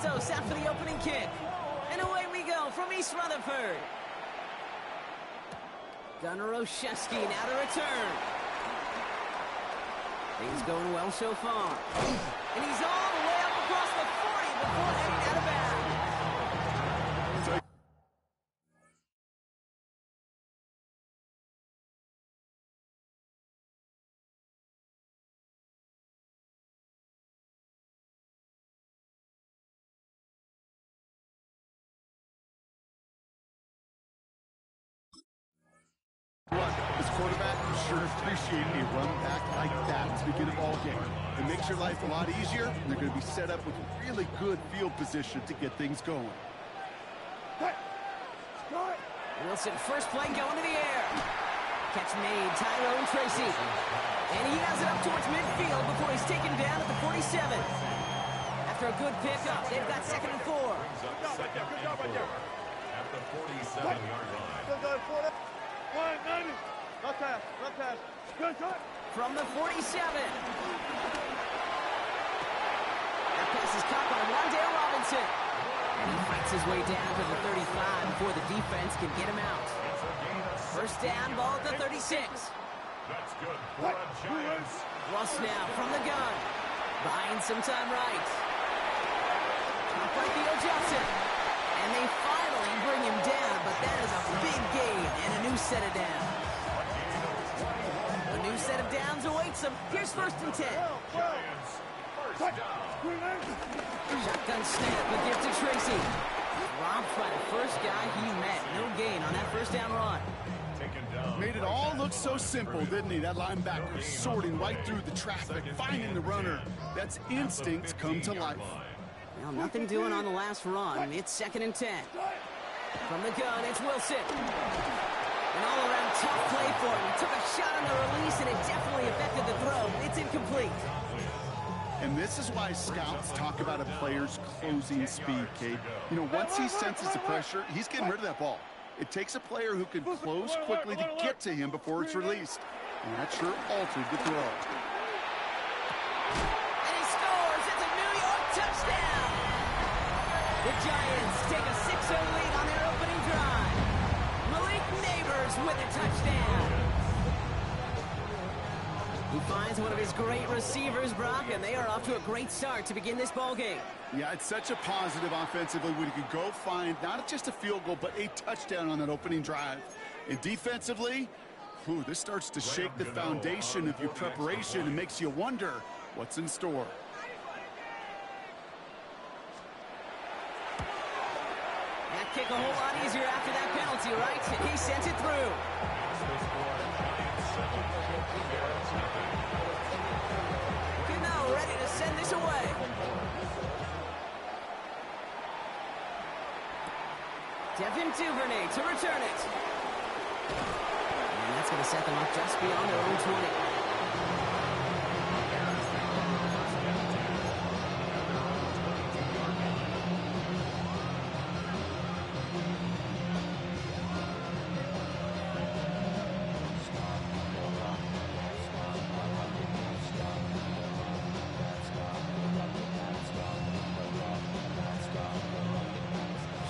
Santos out for the opening kick. And away we go from East Rutherford. Gunnar Olszewski now to return. Things going well so far. And he's all the way up across the 40 before heading out of bounds. As quarterback, you sure appreciate a run back like that to begin a ball game. It makes your life a lot easier, and they're going to be set up with a really good field position to get things going. Wilson, first play going to the air. Catch made, Tyrone Tracy. And he has it up towards midfield before he's taken down at the 47. After a good pickup, they've got 2nd and 4. At the 47-yard line. From the 47. That pass is caught by Wandale Robinson. And he fights his way down to the 35 before the defense can get him out. First down, ball at the 36. That's good for the Giants. Russ now from the gun. Buying some time right. Top by Theo Johnson. And they finally bring him down, but that is a big gain and a new set of downs. A new set of downs awaits them. Here's 1st and 10. Giants, first down. Shotgun snap, but gives to Tracy. Robbed by the first guy he met. No gain on that first down run. Taken down. Made it all look so simple, didn't he? That linebacker sorting right through the traffic, finding the runner. That's instincts come to life. Well, nothing doing on the last run. It's 2nd and 10. From the gun, it's Wilson. An all-around tough play for him. He took a shot on the release, and it definitely affected the throw. It's incomplete. And this is why scouts talk about a player's closing speed, Kate. You know, once he senses the pressure, he's getting rid of that ball. It takes a player who can close quickly to get to him before it's released. And that sure altered the throw. And he scores. It's a New York touchdown. The Giants take a 6-0 lead on their opening drive. Malik Neighbors with a touchdown. He finds one of his great receivers, Brock, and they are off to a great start to begin this ball game. Yeah, it's such a positive offensively when you can go find not just a field goal, but a touchdown on that opening drive. And defensively, this starts to shake the foundation of your preparation and makes you wonder what's in store. That kick a whole lot easier after that penalty, right? He sent it through. Now ready to send this away. Devin Duvernay to return it. And that's going to set them up just beyond their own 20.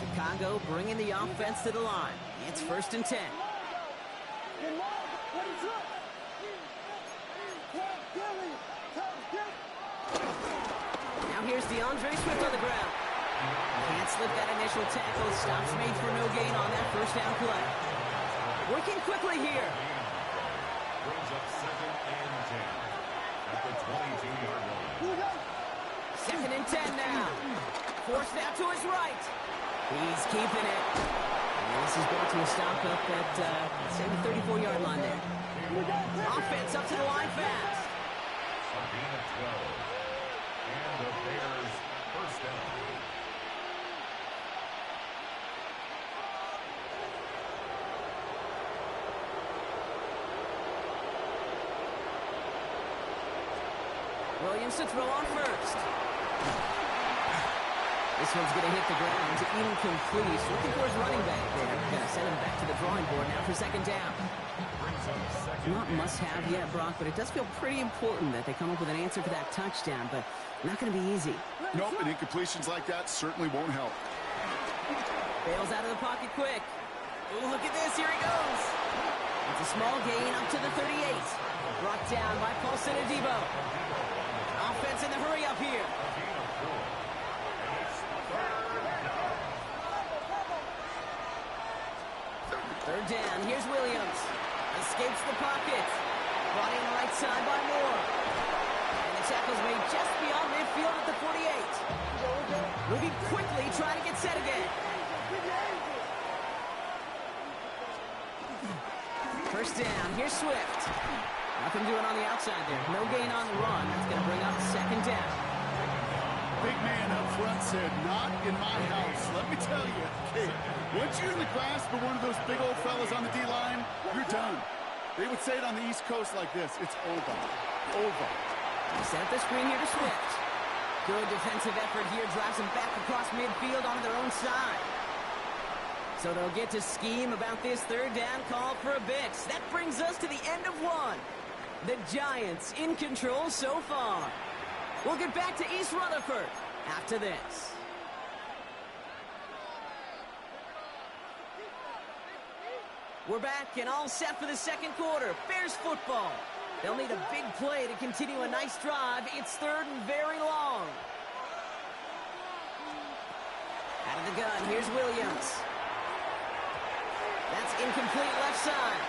Chicago bringing the offense to the line. It's 1st and 10. Now here's DeAndre Swift on the ground. Can't slip that initial tackle. Stops made for no gain on that first down play. Working quickly here. Brings up 2nd and 10 at the 22-yard line. 2nd and 10 now. Forced out to his right. He's keeping it. And this is brought to a stop up at, say, the 34-yard line there. Offense up to the line fast. A gain of 12. And the Bears first down. Williams to throw on first. This one's going to hit the ground. Incomplete. He's looking for his running back there. Going to send him back to the drawing board now for 2nd down. Brings up 2nd Not must-have yet, Brock, but it does feel pretty important that they come up with an answer for that touchdown, but not going to be easy. Nope, and incompletions like that certainly won't help. Bails out of the pocket quick. Ooh, look at this. Here he goes. It's a small gain up to the 38. Brought down by Paulson Adebo. Offense in the hurry up here. Third down. Here's Williams. Escapes the pocket. Brought in right side by Moore. And the tackle's made just beyond midfield at the 48. Moving quickly, trying to get set again. First down. Here's Swift. Nothing doing on the outside there. No gain on the run. That's going to bring up second down. Big man up front said, not in my house. Let me tell you, kid, once you're in the grasp of one of those big old fellas on the D-line, you're done. They would say it on the East Coast like this. It's over. Over. Set up the screen here to Swift. Good defensive effort here. Drives them back across midfield onto their own side. So they'll get to scheme about this third down call for a bit. That brings us to the end of one. The Giants in control so far. We'll get back to East Rutherford after this. We're back and all set for the second quarter. Bears football. They'll need a big play to continue a nice drive. It's third and very long. Out of the gun, here's Williams. That's incomplete left side.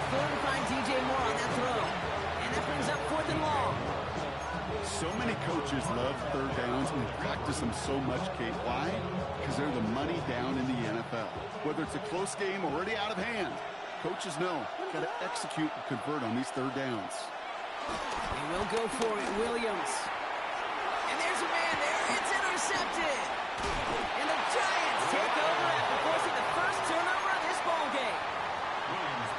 Ford to find DJ Moore on that throw. And that brings up fourth and long. So many coaches love third downs and practice them so much, Kate. Why? Because they're the money down in the NFL. Whether it's a close game already out of hand, coaches know got to execute and convert on these third downs. They will go for it, Williams. And there's a man there. It's intercepted. And the Giants take over after forcing the first turnover of this ball game.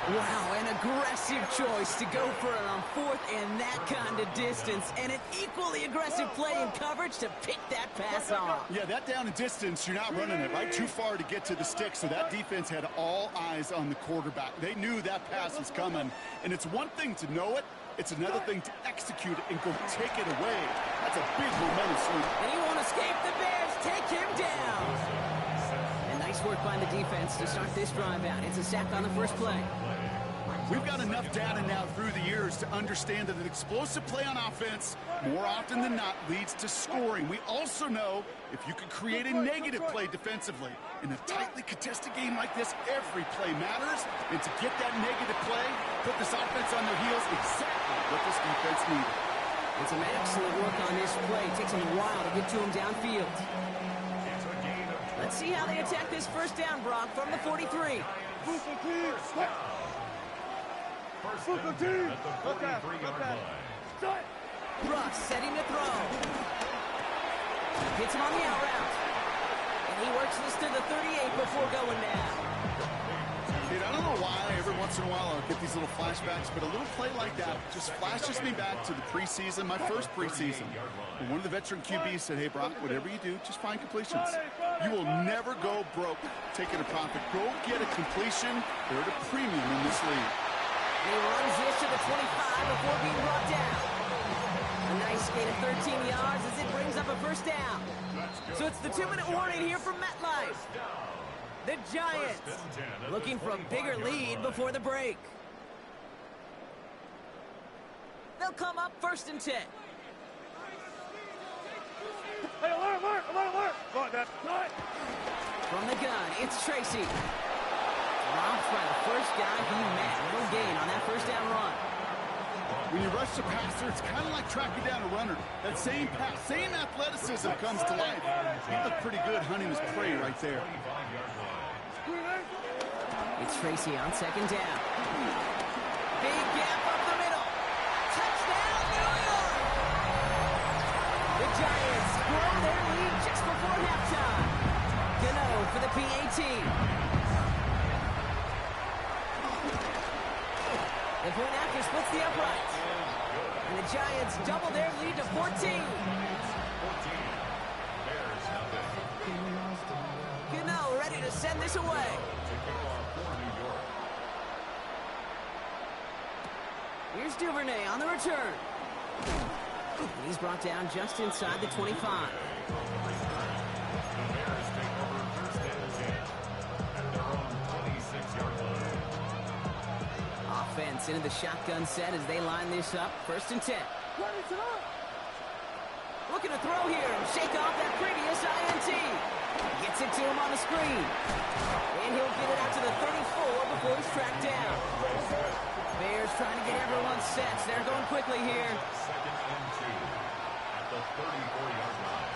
Wow, an aggressive choice to go for it on fourth and that kind of distance. And an equally aggressive play in coverage to pick that pass off. Yeah, that down and distance, you're not running it right too far to get to the stick, so that defense had all eyes on the quarterback. They knew that pass was coming, and it's one thing to know it, it's another thing to execute it and go take it away. That's a big momentum swing. And he won't escape. The Bears take him down. And nice work by the defense to start this drive out. It's a sack on the first play. We've got enough data now through the years to understand that an explosive play on offense, more often than not, leads to scoring. We also know if you can create a negative play defensively. In a tightly contested game like this, every play matters. And to get that negative play, put this offense on their heels, exactly what this defense needed. And some excellent work on this play. It takes them a while to get to him downfield. Let's see how they attack this first down, Brock, from the 43. First down at the 43-yard line. Russ setting to throw. Hits him on the out route. And he works this to the 38 before going down. Dude, I don't know why every once in a while I'll get these little flashbacks, but a little play like that just flashes me back to the preseason, my first preseason. And one of the veteran QBs said, hey, Brock, whatever you do, just find completions. You will never go broke taking a profit. Go get a completion. They're at a premium in this league. He runs this to the 25 before being brought down. A nice gain of 13 yards as it brings up a first down. So it's the 2-minute warning here from MetLife. The Giants looking for a bigger lead before the break. They'll come up first and 10. Hey, alert! Go on, Dad. From the gun, it's Tracy. Robbed by the first guy he met. No gain on that first down run. When you rush the passer, it's kind of like tracking down a runner. That same pass, same athleticism comes to life. He looked pretty good hunting his prey right there. It's Tracy on second down. Big gap up the middle. Touchdown, New York! The Giants grow their lead just before halftime. Gano for the PAT. The point after splits the uprights. And the Giants double their lead to 14. Gano ready to send this away. Here's Duvernay on the return. And he's brought down just inside the 25. The Bears take over first and 10 at their own 26-yard line. Offense into the shotgun set as they line this up. First and 10. Looking to throw here and shake off that previous INT. Gets it to him on the screen. And he'll get it out to the 34 before he's tracked down. Bears trying to get everyone set. They're going quickly here. Second and 2 at the 34-yard line.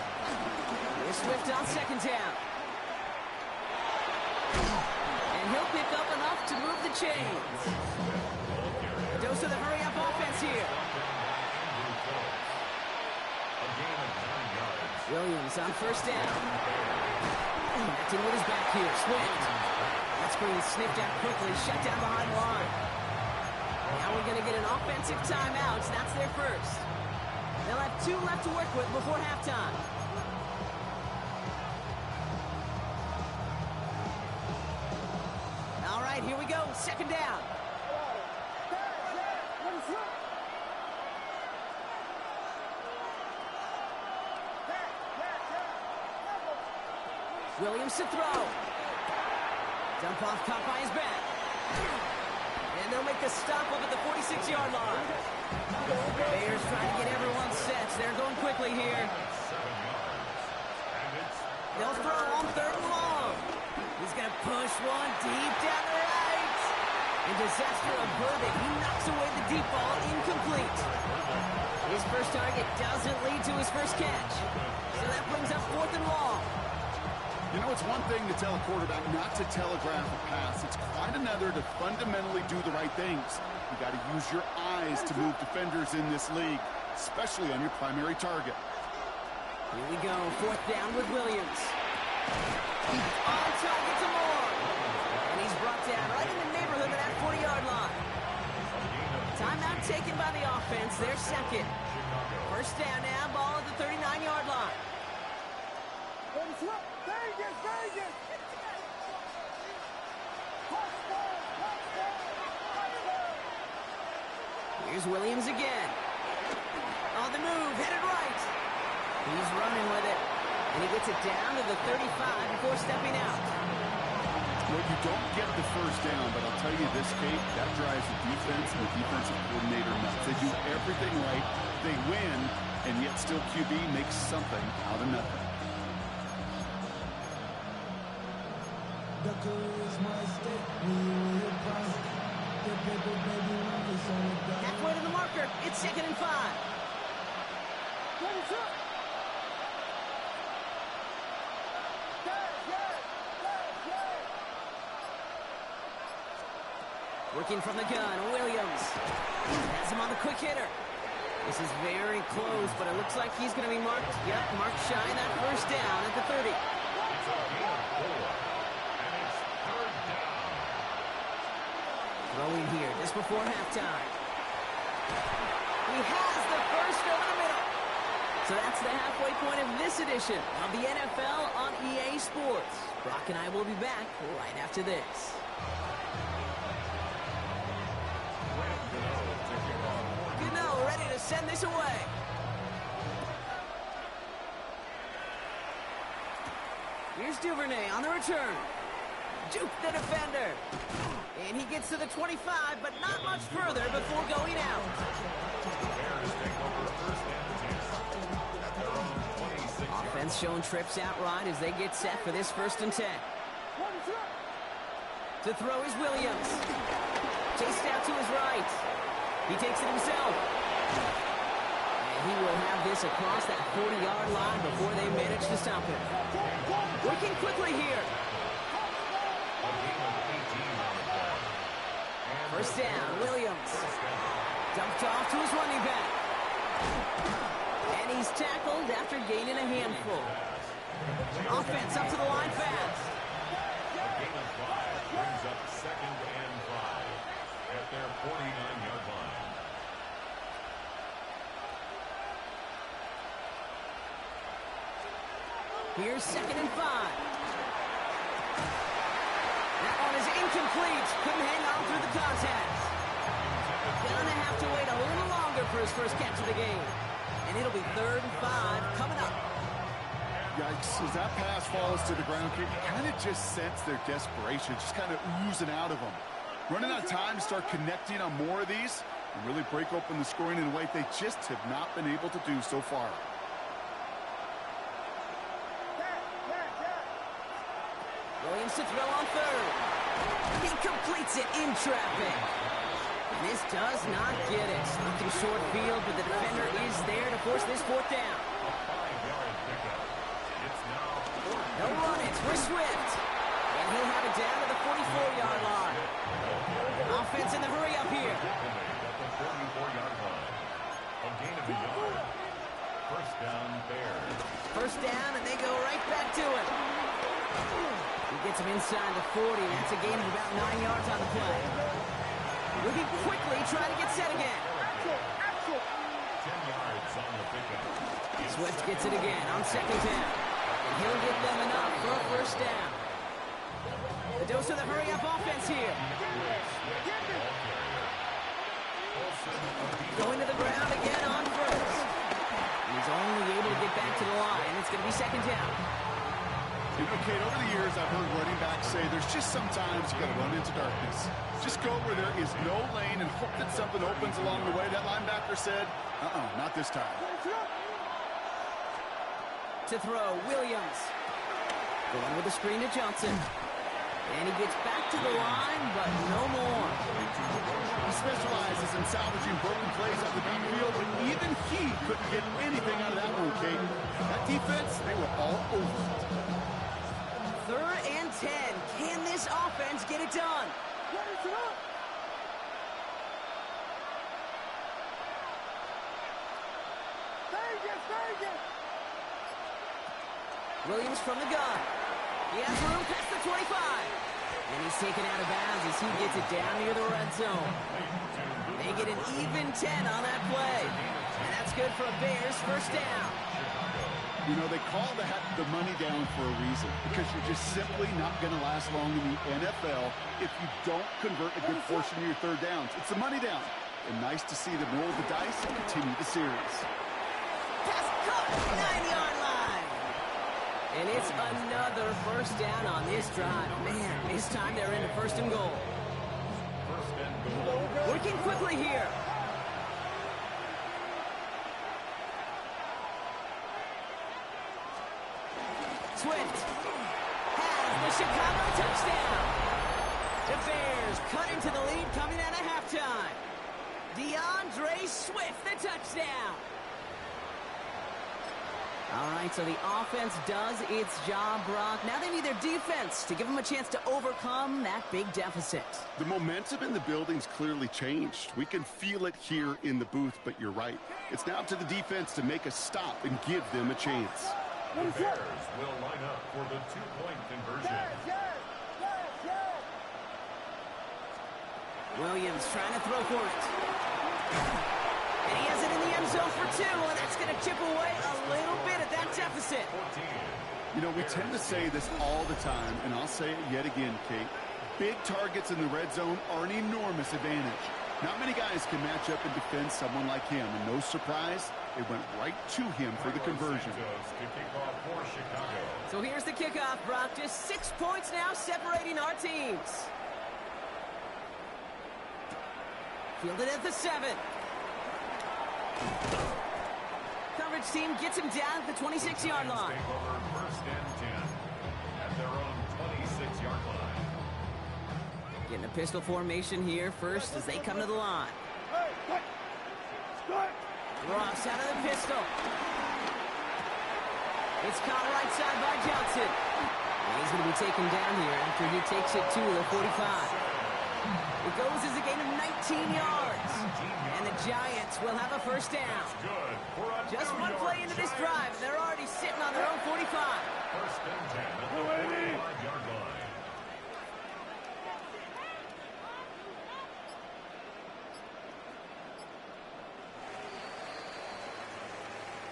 Here's Swift on second down. And he'll pick up enough to move the chains. A dose of the hurry-up offense here. A gain of 9 yards. Williams on first down. Connecting with his back here. Swift. That screen sniffed out quickly. Shut down behind the line. Now we're going to get an offensive timeout. That's their first. They'll have 2 left to work with before halftime. All right, here we go. Second down. Williams to throw. Dump off caught by his back. And they'll make the stop up at the 46-yard line. Bears trying to get everyone set. They're going quickly here. 7 yards. And it's They'll throw on third and long. He's going to push one deep down the right. And disaster averted. He knocks away the deep ball, incomplete. His first target doesn't lead to his first catch. So that brings up fourth and long. You know, it's one thing to tell a quarterback not to telegraph a pass. It's quite another to fundamentally do the right things. You got to use your eyes to move defenders in this league, especially on your primary target. Here we go, fourth down with Williams. On target to Moore. And he's brought down right in the neighborhood of that 40-yard line. Timeout taken by the offense, their second. First down now, ball at the 39-yard line. Here's Williams again. On the move, headed right. He's running with it. And he gets it down to the 35 before stepping out. Well, you don't get the first down, but I'll tell you this, Kate, that drives the defense and the defensive coordinator nuts. They do everything right, they win, and yet still QB makes something out of nothing. Halfway to the marker, it's second and 5. Working from the gun, Williams. Has him on the quick hitter. This is very close, but it looks like he's going to be marked. Yep, marked shy that first down at the 30. a gain of 4. And it's third down. Throwing here just before halftime. He has the first over the middle. So that's the halfway point of this edition of the NFL on EA Sports. Brock and I will be back right after this. Gano ready to send this away. Here's Duvernay on the return. Juke the defender. And he gets to the 25, but not much further before going out. Bears take over first and 10 at their own 26 yards. Offense showing trips out right as they get set for this first and 10. To throw is Williams. Chased out to his right. He takes it himself. And he will have this across that 40-yard line before they manage to stop him. Working quickly here. A gain of 18 on the play. And First down, Williams. Dumped off to his running back. And he's tackled after gaining a handful. Offense up to the line fast. a gain of 5 brings up second and 5 at their 49-yard line. Here's second and 5. That one is incomplete. Couldn't hang on through the contact. Gonna have to wait a little longer for his first catch of the game. And it'll be 3rd and 5 coming up. Yikes, as that pass falls to the ground, you kind of just sense their desperation, just kind of oozing out of them. Running out of time to start connecting on more of these and really break open the scoring in a way they just have not been able to do so far. Williams to throw on 3rd. He completes it in traffic. This does not get it. Looking short field, but the defender is there to force this 4th down. No run-ins for Swift. And he'll have it down to the 44-yard line. Offense in the hurry up here. First down, Bears. First down, and they go right back to it. He gets him inside the 40. That's a gain of about 9 yards on the play. Looking quickly, trying to get set again. 10 yards on the pickup. Swift gets it again on 2nd down. And he'll get them enough for a first down. The dose of the hurry-up offense here. Going to the ground again on 1st. He's only able to get back to the line. It's going to be 2nd down. You know, Kate, over the years, I've heard running backs say there's just sometimes you got to run into darkness. Just go where there is no lane and hope that something opens along the way. That linebacker said, not this time. To throw, Williams. Going with the screen to Johnson. And he gets back to the line, but no more. He specializes in salvaging broken plays on the deep field, but even he couldn't get anything out of that one, Kate. That defense, they were all over it. 3rd and 10. Can this offense get it done? Williams from the gun. He has room past the 25. And he's taken out of bounds as he gets it down near the red zone. They get an even 10 on that play. And that's good for a Bears first down. You know, they call the money down for a reason, because you're just simply not going to last long in the NFL if you don't convert a good portion of your 3rd downs. It's the money down. And nice to see them roll the dice and continue the series. Pass caught, 9-yard line. And it's another first down on this drive. Man, this time they're into 1st and goal. Working quickly here. Swift has the Chicago touchdown. The Bears cut into the lead coming out of halftime. DeAndre Swift, the touchdown. All right, so the offense does its job, Brock. Now they need their defense to give them a chance to overcome that big deficit. The momentum in the building's clearly changed. We can feel it here in the booth, but you're right. It's now up to the defense to make a stop and give them a chance. The Bears will line up for the 2-point conversion. Williams trying to throw for it. And he has it in the end zone for 2, and that's going to chip away a little bit at that deficit. You know, we tend to say this all the time, and I'll say it yet again, Kate. Big targets in the red zone are an enormous advantage. Not many guys can match up and defend someone like him, and no surprise, they went right to him for the conversion. So here's the kickoff, Brock. Just 6 points now separating our teams. Fielded at the 7. Coverage team gets him down at the 26-yard line. First and 10 at their own 26-yard line. Getting a pistol formation here first as they come to the line. Ross out of the pistol. It's caught right side by Johnson. And he's going to be taken down here after he takes it to the 45. It goes as a gain of 19 yards. And the Giants will have a first down. Just one play into this drive, and they're already sitting on their own 45. First and 10 at the 45-yard line.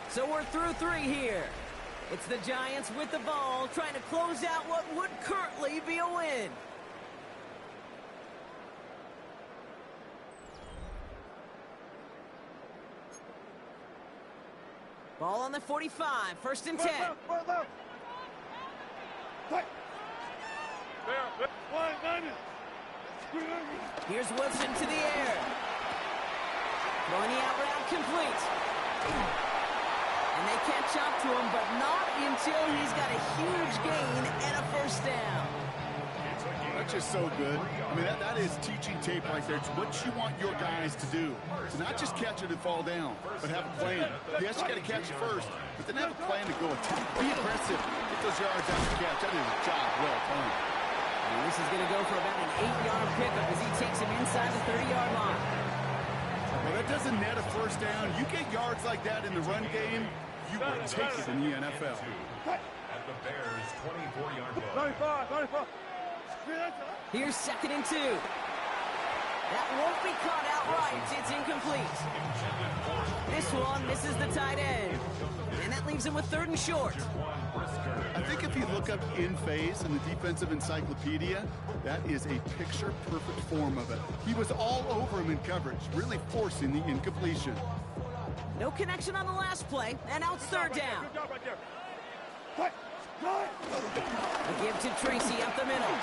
So we're through 3 here. It's the Giants with the ball, trying to close out what would currently be a win. Ball on the 45, 1st and 10. Here's Wilson to the air. Throwing the out route complete. And they catch up to him, but not until he's got a huge gain and a 1st down. That's just so good. I mean, that is teaching tape right there. It's what you want your guys to do. To not just catch it and fall down, but have a plan. Yes, you got to catch it first, but then have a plan to go attack. Be aggressive. Get those yards after catch. That is a job well done. And this is going to go for about an 8-yard pickup as he takes him inside the 30-yard line. Well, that doesn't net a 1st down. You get yards like that in the run game, you will take it in the NFL. At the Bears' 24-yard line. 95. Here's 2nd and 2. That won't be caught outright. It's incomplete. This one misses the tight end. And that leaves him with 3rd and short. I think if you look up in phase in the defensive encyclopedia, that is a picture-perfect form of it. He was all over him in coverage, really forcing the incompletion. No connection on the last play, and now it's 3rd down. Good job right there. A give to Tracy up the middle.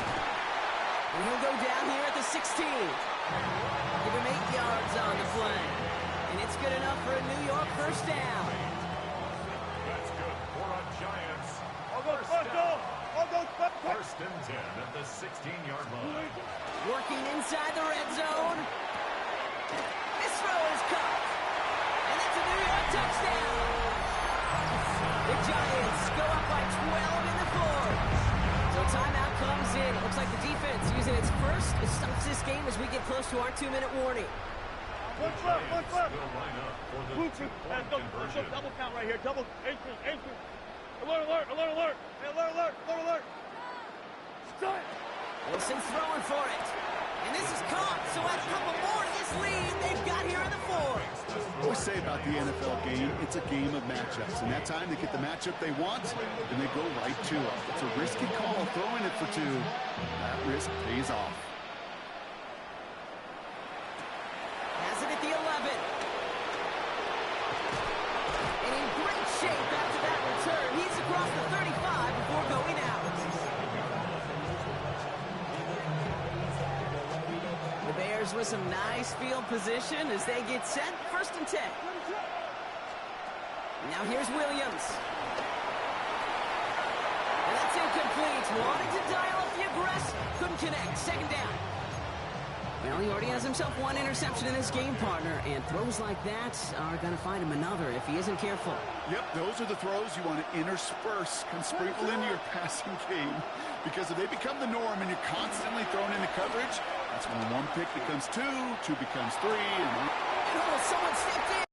And he'll go down here at the 16. Give him 8 yards on the play. And it's good enough for a New York 1st down. That's good for a Giants. First and 10 at the 16-yard line. Working inside the red zone. This throw is caught. And that's a New York touchdown. The Giants go up by 12 in the 4th. So timeout comes in. Looks like the defense using its first. It stops this game as we get close to our 2-minute warning. One flip. Will line up for the two-point conversion. Double count right here. Double. Entry. Alert. Hey, alert. Start. Wilson's throwing for it. And this is caught. So add a couple more to this lead they've got here in the 4th. I always say about the NFL game, it's a game of matchups. And that time they get the matchup they want, and they go right to it. It's a risky call throwing it for 2. That risk pays off. Has it at the 11. And in great shape after that return. He's across the 35 before going out. The Bears with some nice field position as they get set. 1st and 10. Now here's Williams. And that's incomplete. Wanted to dial up the aggress. Couldn't connect. 2nd down. Well, he already has himself 1 interception in this game, partner, and throws like that are going to find him another if he isn't careful. Yep, those are the throws you want to intersperse and sprinkle into your passing game, because if they become the norm and you're constantly thrown into coverage, that's when 1 pick becomes 2, 2 becomes 3, and Oh, someone stepped in.